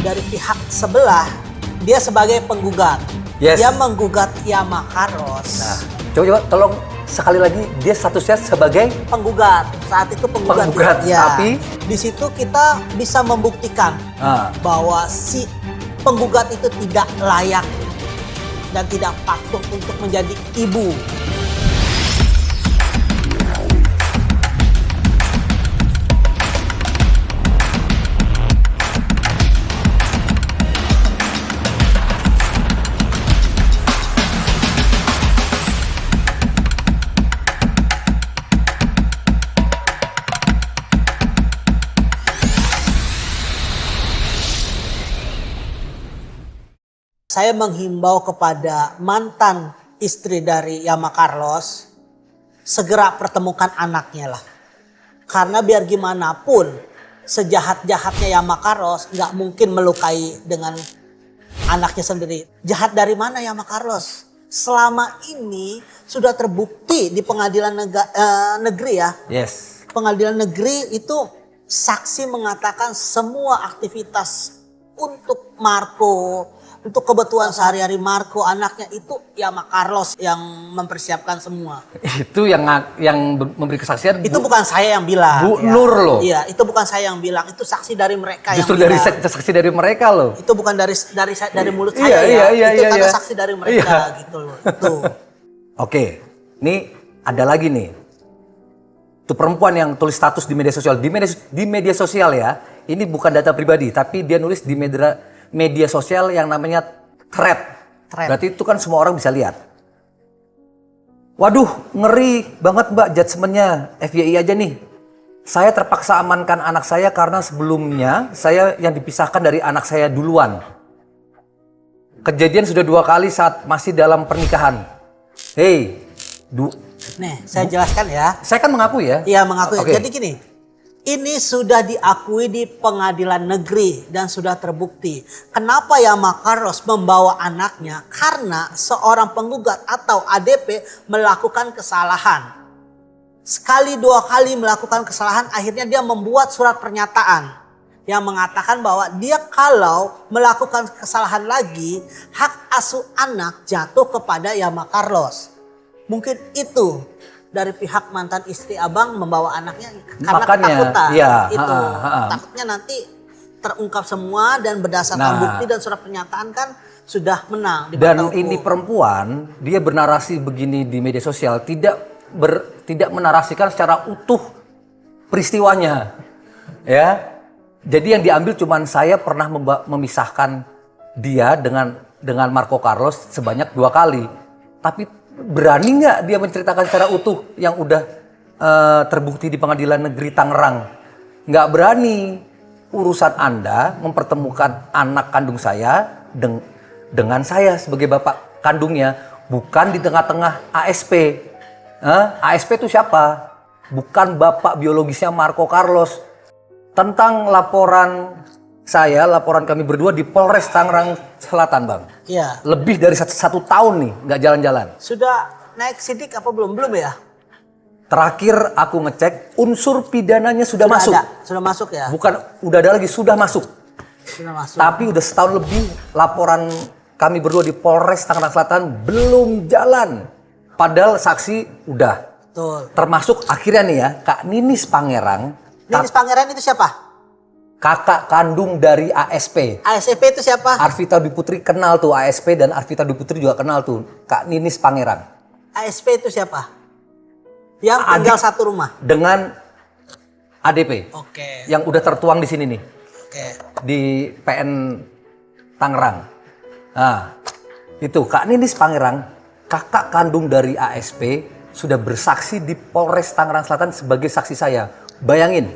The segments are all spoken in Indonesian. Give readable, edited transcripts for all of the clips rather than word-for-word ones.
dari pihak sebelah, dia sebagai penggugat. Yes. Dia menggugat Yama Carlos. Nah, coba tolong sekali lagi, dia statusnya sebagai Penggugat. Saat itu penggugat. Penggugat, Ya. tapi Di situ kita bisa membuktikan bahwa si penggugat itu tidak layak dan tidak patut untuk menjadi ibu. Saya menghimbau kepada mantan istri dari Yama Carlos, segera pertemukan anaknya lah. Karena biar gimana pun, sejahat-jahatnya Yama Carlos nggak mungkin melukai dengan anaknya sendiri. Jahat dari mana Yama Carlos? Selama ini sudah terbukti di pengadilan negeri ya. yes. Pengadilan negeri itu saksi mengatakan semua aktivitas untuk Marco, untuk kebutuhan sehari-hari Marco, anaknya itu Yama Carlos yang mempersiapkan semua. Itu yang memberi kesaksian. Itu bukan saya yang bilang. Bu ya. Nur loh. Iya, itu bukan saya yang bilang, itu saksi dari mereka Justru yang dari bilang. saksi dari mereka loh. Itu bukan dari mulut Iya, saya ya. iya, itu iya, karena iya. saksi dari mereka gitu loh. Itu. Oke, ini ada lagi nih. Itu perempuan yang tulis status di media sosial. Di media sosial ya, ini bukan data pribadi, tapi dia nulis di media sosial yang namanya thread. Berarti itu kan semua orang bisa lihat. Waduh, ngeri banget Mbak judgementnya FYI aja nih. Saya terpaksa amankan anak saya karena sebelumnya saya yang dipisahkan dari anak saya duluan. Kejadian sudah 2 kali saat masih dalam pernikahan. Hei, Nih, saya jelaskan ya. saya kan mengaku ya. Iya, mengakui. Oke. Jadi gini, ini sudah diakui di pengadilan negeri dan sudah terbukti. Kenapa Yama Carlos membawa anaknya? Karena seorang penggugat atau ADP melakukan kesalahan. Sekali 2 kali melakukan kesalahan, akhirnya dia membuat surat pernyataan yang mengatakan bahwa dia kalau melakukan kesalahan lagi, hak asuh anak jatuh kepada Yama Carlos. Mungkin itu dari pihak mantan istri abang membawa anaknya karena Makanya, ketakutan. iya, Itu ha. takutnya nanti terungkap semua dan berdasarkan bukti dan surat pernyataan kan sudah menang di mata Dan hukum. ini perempuan, dia bernarasi begini di media sosial, tidak menarasikan secara utuh peristiwanya. Ya. Jadi yang diambil cuman saya pernah memisahkan dia dengan Marco Carlos sebanyak 2 kali. Tapi berani nggak dia menceritakan secara utuh yang udah terbukti di pengadilan negeri Tangerang? Nggak berani. Urusan Anda mempertemukan anak kandung saya dengan saya sebagai bapak kandungnya, bukan di tengah-tengah ASP. ASP itu siapa? Bukan bapak biologisnya Marco Carlos. Tentang laporan kami berdua di Polres Tangerang Selatan, Bang. Iya. Lebih dari 1 tahun nih nggak jalan-jalan. Sudah naik sidik apa belum? Belum ya? Terakhir aku ngecek unsur pidananya sudah masuk. Ada. Sudah masuk ya? Bukan udah ada lagi, sudah masuk. Sudah masuk. Tapi udah setahun lebih laporan kami berdua di Polres Tangerang Selatan belum jalan. Padahal saksi udah. Betul. Termasuk akhirnya nih ya, Kak Ninis Pangerang. Ninis Pangeran itu siapa? Kakak kandung dari ASP. ASP itu siapa? Arvita Dwi Putri kenal tuh ASP dan Arvita Dwi Putri juga kenal tuh Kak Ninis Pangerang. ASP itu siapa? Yang tinggal satu rumah. Dengan ADP. Oke. Yang udah tertuang di sini nih. Oke. Di PN Tangerang. Nah, itu Kak Ninis Pangerang, kakak kandung dari ASP, sudah bersaksi di Polres Tangerang Selatan sebagai saksi saya. Bayangin,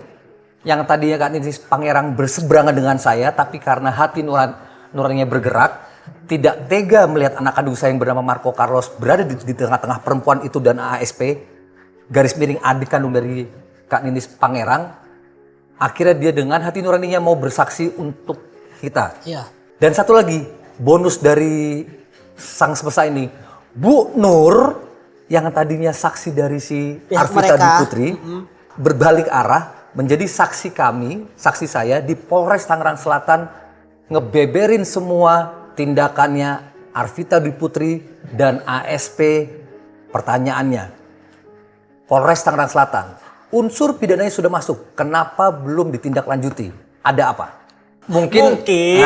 yang tadinya Kak Ninis Pangerang berseberangan dengan saya, tapi karena hati nuraninya bergerak, tidak tega melihat anak kandung saya yang bernama Marco Carlos berada di tengah-tengah perempuan itu dan ASP, garis miring adik kandung dari Kak Ninis Pangerang, akhirnya dia dengan hati nuraninya mau bersaksi untuk kita. Iya. Dan satu lagi, bonus dari sang semesta ini, Bu Nur yang tadinya saksi dari si Pihak Arvita Dwi mereka. Putri, berbalik arah menjadi saksi kami, saksi saya di Polres Tangerang Selatan ngebeberin semua tindakannya Arvita Dwi Putri dan ASP. Pertanyaannya, Polres Tangerang Selatan, unsur pidananya sudah masuk, kenapa belum ditindaklanjuti? Ada apa? Mungkin di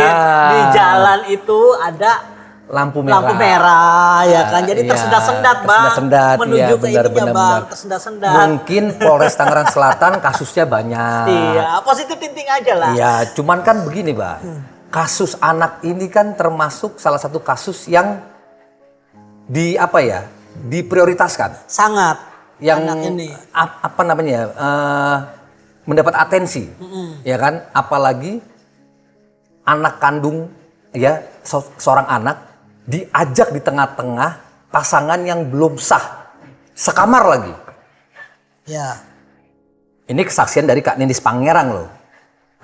jalan itu ada lampu merah. Lampu merah ya kan. Jadi Iya, tersendat-sendat Bang. tersendat-sendat, Menuju iya, ke ininya benar, Bang, benar. tersendat-sendat. Mungkin Polres Tangerang Selatan kasusnya banyak. Iya, positif thinking aja lah. Iya, cuman kan begini, Bang. Kasus anak ini kan termasuk salah satu kasus yang diprioritaskan. Sangat Yang anak ini. mendapat atensi. Ya kan? Apalagi anak kandung ya, seorang anak diajak di tengah-tengah pasangan yang belum sah. Sekamar lagi. Ya. Ini kesaksian dari Kak Ninis Pangerang loh.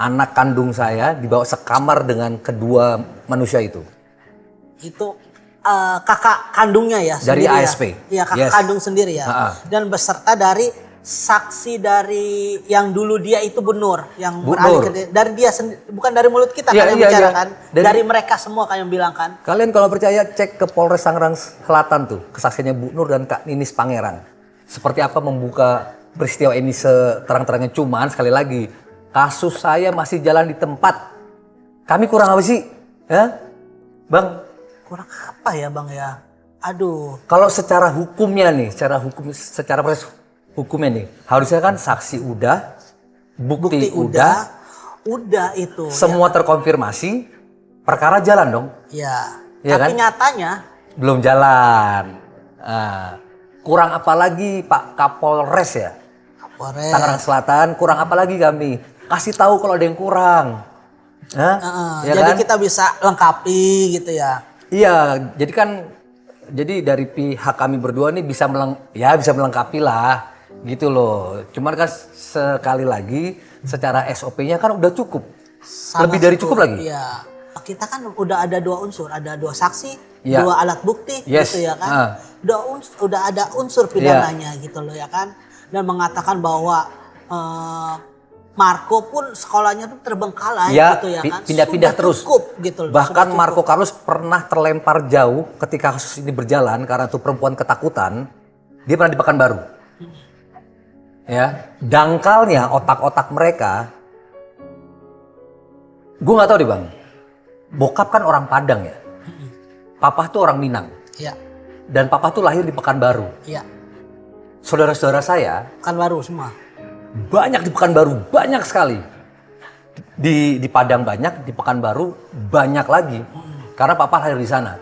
Anak kandung saya dibawa sekamar dengan kedua manusia itu. Itu kakak kandungnya ya Dari sendiri ASP. Ya, kakak Yes. kandung sendiri ya. Dan beserta dari saksi dari yang dulu dia itu Bu Nur yang Bu beralih Nur. dari dia bukan dari mulut kita Iya, kan yang iya, bicara iya. kan. Dari mereka semua kan yang bilang kan. Kalian kalau percaya cek ke Polres Tangerang Selatan tuh, kesaksiannya Bu Nur dan Kak Ninis Pangerang. Seperti apa membuka peristiwa ini seterang-terangnya. Cuman sekali lagi, kasus saya masih jalan di tempat. Kami kurang apa sih? Ya? Bang, Kurang apa ya Bang ya? Aduh. kalau secara hukumnya nih, secara proses hukumnya nih, harusnya kan saksi udah, bukti udah itu. semua terkonfirmasi, perkara jalan dong. Ya. Iya Tapi kan? nyatanya Belum jalan. Nah, kurang apa lagi Pak Kapolres ya? Kapolres. Tangerang Selatan, kurang apa lagi kami? Kasih tahu kalau ada yang kurang. Hah? Ya Jadi kan? kita bisa lengkapi gitu ya. Iya, jadi dari pihak kami berdua nih bisa melengkapi lah gitu loh. Cuman kan sekali lagi secara SOP-nya kan udah cukup. Sangat Lebih dari cukup lagi. Iya. Kita kan udah ada 2 unsur, ada 2 saksi, Iya. 2 alat bukti Yes. gitu ya kan. Udah ada unsur pidananya gitu loh ya kan. Dan mengatakan bahwa Marco pun sekolahnya tuh terbengkalai Ya, gitu ya kan. pindah-pindah Sudah terus. cukup gitu loh. Bahkan sudah cukup. Marco Carlos pernah terlempar jauh ketika kasus ini berjalan karena tuh perempuan ketakutan. Dia pernah di Pekanbaru. Ya, dangkalnya otak-otak mereka. Gue nggak tahu deh Bang. Bokap kan orang Padang ya. Papa tuh orang Minang. Iya. Dan papa tuh lahir di Pekanbaru. Iya. Saudara-saudara saya Kan baru semua. banyak di Pekanbaru, banyak sekali. Di Padang banyak, di Pekanbaru banyak lagi. Karena papa lahir di sana.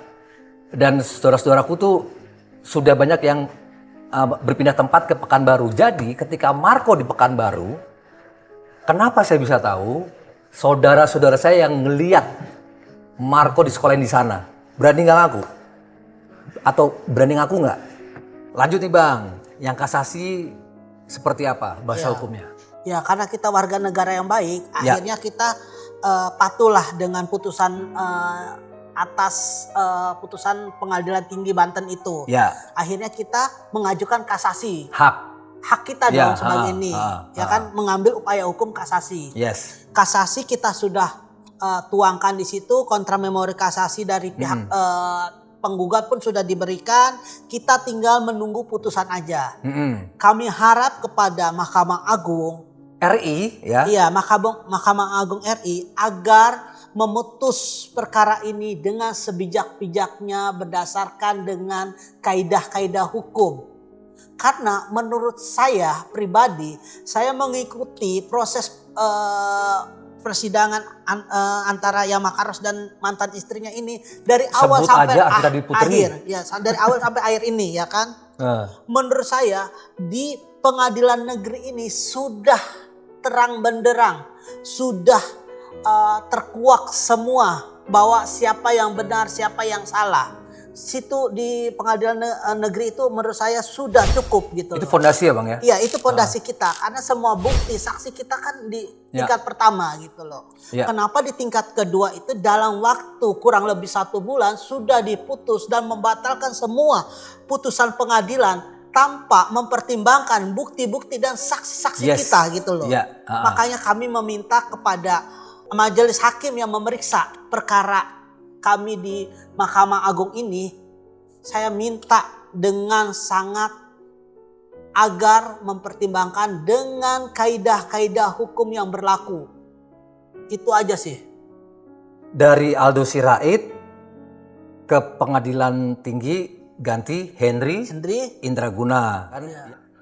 Dan saudara-saudaraku tuh sudah banyak yang berpindah tempat ke Pekanbaru. Jadi ketika Marco di Pekanbaru, kenapa saya bisa tahu? Saudara-saudara saya yang ngeliat Marco di sekolah di sana. Berani nggak ngaku? Atau berani ngaku nggak? Lanjut nih Bang, yang kasasi seperti apa bahasa hukumnya? Ya karena kita warga negara yang baik, Ya. akhirnya kita patuhlah dengan putusan atas putusan Pengadilan Tinggi Banten itu. Ya. Akhirnya kita mengajukan kasasi. Hak. Kita Ya, dong sebagai ini, ya kan mengambil upaya hukum kasasi. Yes. Kasasi kita sudah tuangkan di situ, kontra memori kasasi dari pihak penggugat pun sudah diberikan, kita tinggal menunggu putusan aja. Kami harap kepada Mahkamah Agung RI ya. Iya, Mahkamah Agung RI agar memutus perkara ini dengan sebijak-bijaknya berdasarkan dengan kaidah-kaidah hukum. Karena menurut saya pribadi, saya mengikuti proses persidangan antara Yama Carlos dan mantan istrinya ini dari awal Sebut sampai aja Arvita Dwi Putri. akhir. Ya, dari awal sampai akhir ini ya kan. Menurut saya di pengadilan negeri ini sudah terang benderang, sudah terkuak semua bahwa siapa yang benar, siapa yang salah. Situ di pengadilan negeri itu menurut saya sudah cukup gitu. Itu fondasi ya Bang ya? Iya, itu fondasi kita karena semua bukti saksi kita kan di tingkat pertama gitu loh. Ya. Kenapa di tingkat kedua itu dalam waktu kurang lebih 1 bulan sudah diputus dan membatalkan semua putusan pengadilan tanpa mempertimbangkan bukti-bukti dan saksi-saksi kita gitu loh. Ya. Makanya kami meminta kepada majelis hakim yang memeriksa perkara kami di Mahkamah Agung ini, saya minta dengan sangat agar mempertimbangkan dengan kaidah-kaidah hukum yang berlaku. Itu aja sih. Dari Aldo Sirait ke Pengadilan Tinggi ganti Henry Indraguna. Kan?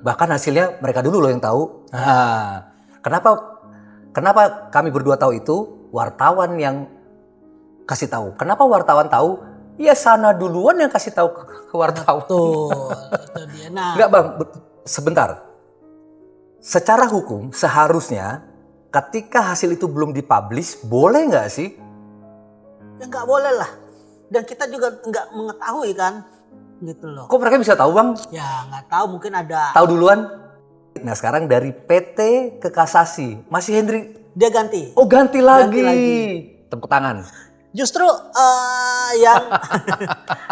Bahkan hasilnya mereka dulu loh yang tahu. Nah, kenapa kami berdua tahu itu? Wartawan yang kasih tahu. Kenapa wartawan tahu? Ya sana duluan yang kasih tahu ke wartawan. Tuh, itu dia. Nah, Enggak Bang, sebentar. Secara hukum seharusnya ketika hasil itu belum dipublish, boleh nggak sih? ya nggak boleh lah. Dan kita juga nggak mengetahui kan, gitu loh. Kok mereka bisa tahu Bang? Ya nggak tahu, mungkin ada. Tahu duluan? Nah sekarang dari PT ke kasasi, masih Henry. Dia ganti. Oh ganti lagi. Ganti lagi. Tepuk tangan. Justru yang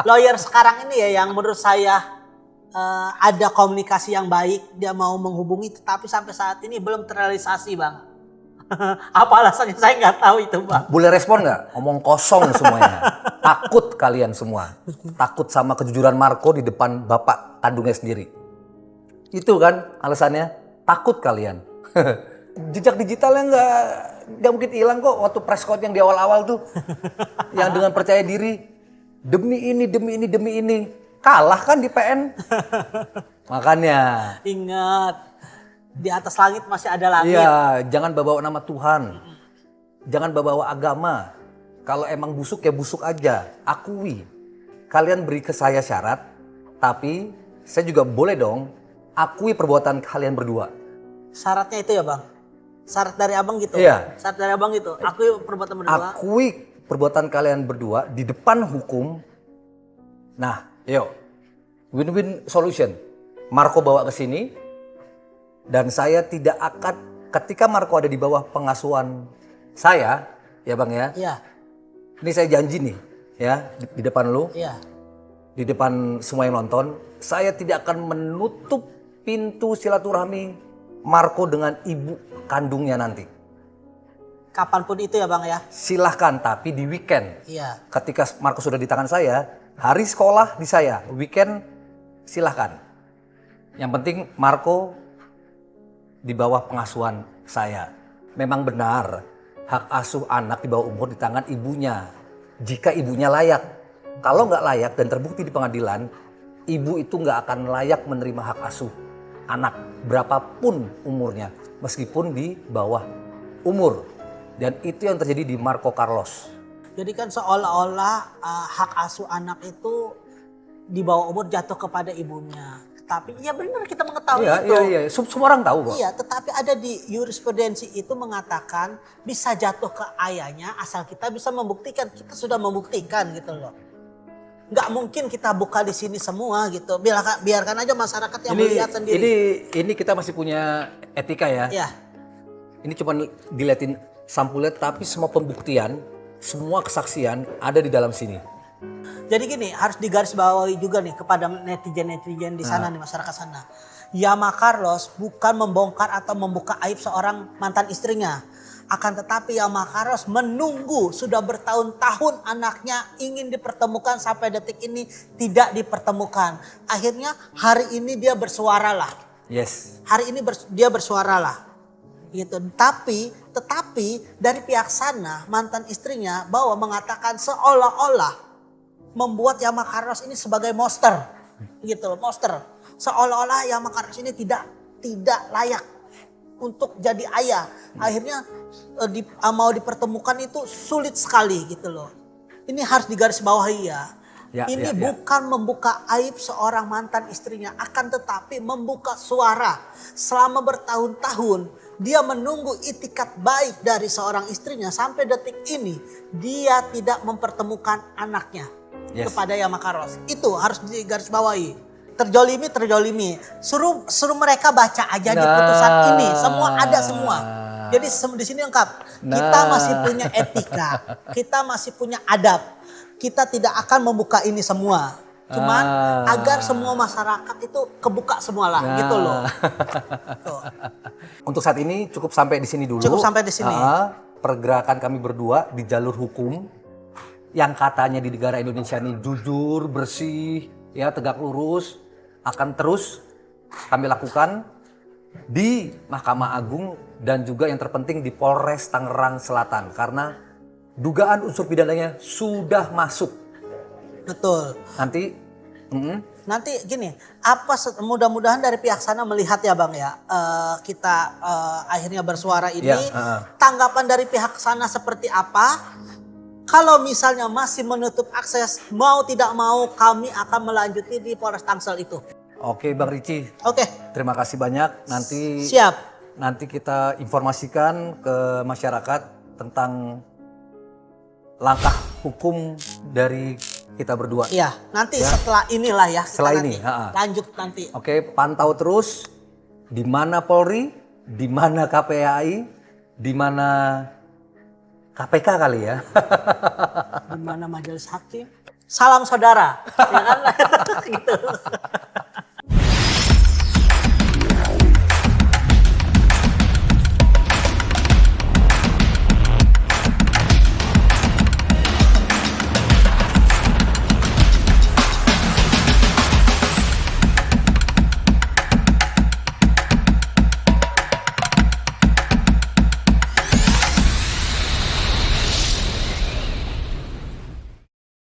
lawyer sekarang ini ya yang menurut saya ada komunikasi yang baik, dia mau menghubungi, tetapi sampai saat ini belum terrealisasi Bang. Apa alasannya saya nggak tahu itu Bang. Boleh respon nggak? Omong kosong semuanya. Takut kalian semua. Takut sama kejujuran Marco di depan bapak kandungnya sendiri. Itu kan alasannya. Takut kalian. Jejak digitalnya nggak mungkin hilang kok waktu press con yang di awal-awal tuh. Yang dengan percaya diri. Demi ini. Kalah kan di PN. Makanya. Ingat, di atas langit masih ada langit. Iya, jangan bawa nama Tuhan. Jangan bawa agama. Kalau emang busuk ya busuk aja. Akui. Kalian beri ke saya syarat, tapi saya juga boleh dong akui perbuatan kalian berdua. Syaratnya itu ya Bang? Syarat dari abang gitu? Iya. Syarat dari abang gitu? Akui perbuatan berdua? Akui perbuatan kalian berdua di depan hukum. Nah, yuk. Win-win solution. Marco bawa ke sini. Dan saya tidak akan, ketika Marco ada di bawah pengasuhan saya, ya Bang ya. Iya. Ini saya janji nih, ya di depan lu, Iya. di depan semua yang nonton, saya tidak akan menutup pintu silaturahmi Marco dengan ibu kandungnya nanti. Kapanpun itu ya Bang ya? Silahkan, tapi di weekend. Iya. Ketika Marco sudah di tangan saya, hari sekolah di saya, weekend silahkan. Yang penting Marco di bawah pengasuhan saya. Memang benar, hak asuh anak di bawah umur di tangan ibunya. Jika ibunya layak. Kalau nggak layak dan terbukti di pengadilan, ibu itu nggak akan layak menerima hak asuh anak berapapun umurnya. Meskipun di bawah umur. Dan itu yang terjadi di Marco Carlos. Jadi kan seolah-olah hak asuh anak itu di bawah umur jatuh kepada ibunya. Tapi ya benar kita mengetahui itu. Iya. Semua orang tahu kok. Iya, tetapi ada di jurisprudensi itu mengatakan bisa jatuh ke ayahnya asal kita bisa membuktikan. Kita sudah membuktikan gitu loh. Nggak mungkin kita buka di sini semua gitu. Biarkan aja masyarakat yang melihat sendiri. Ini kita masih punya etika ya. Iya. Ini cuma diliatin sampulnya, tapi semua pembuktian, semua kesaksian ada di dalam sini. Jadi gini, harus digarisbawahi juga nih kepada netizen-netizen di sana nih, masyarakat sana. Yama Carlos bukan membongkar atau membuka aib seorang mantan istrinya. Akan tetapi Yama Carlos menunggu sudah bertahun-tahun anaknya ingin dipertemukan sampai detik ini tidak dipertemukan. Akhirnya hari ini dia bersuara lah. Yes. Hari ini dia bersuara lah. Gitu. Tetapi dari pihak sana mantan istrinya bahwa mengatakan seolah-olah membuat Yama Carlos ini sebagai monster, gitu loh, monster. Seolah-olah Yama Carlos ini tidak layak untuk jadi ayah. Akhirnya mau dipertemukan itu sulit sekali, gitu loh. Ini harus digarisbawahi ya. Ini bukan membuka aib seorang mantan istrinya, akan tetapi membuka suara. Selama bertahun-tahun dia menunggu itikat baik dari seorang istrinya sampai detik ini dia tidak mempertemukan anaknya. Kepada Yama Carlos. Itu harus digarisbawahi. Terjolimi. Suruh mereka baca aja di putusan ini. Semua ada semua. Jadi di sini lengkap. Kita masih punya etika. Kita masih punya adab. Kita tidak akan membuka ini semua. Cuman agar semua masyarakat itu kebuka semua lah. Gitu loh. Tuh. Untuk saat ini cukup sampai di sini dulu. Cukup sampai di sini. pergerakan kami berdua di jalur hukum yang katanya di negara Indonesia ini jujur, bersih, ya tegak lurus, akan terus kami lakukan di Mahkamah Agung dan juga yang terpenting di Polres Tangerang Selatan karena dugaan unsur pidananya sudah masuk. Betul. Nanti Gini, mudah-mudahan dari pihak sana melihat ya Bang ya, kita akhirnya bersuara ini, tanggapan dari pihak sana seperti apa? Kalau misalnya masih menutup akses, mau tidak mau kami akan melanjuti di Polres Tangsel itu. Oke Bang Ricci. Oke. Terima kasih banyak. Nanti Siap. Nanti kita informasikan ke masyarakat tentang langkah hukum dari kita berdua. Iya, nanti setelah inilah ya. Setelah kita ini, lanjut nanti. Oke, pantau terus di mana Polri, di mana KPAI, di mana KPK kali ya. Di mana majelis hakim. Salam saudara, ya kan? Gitu.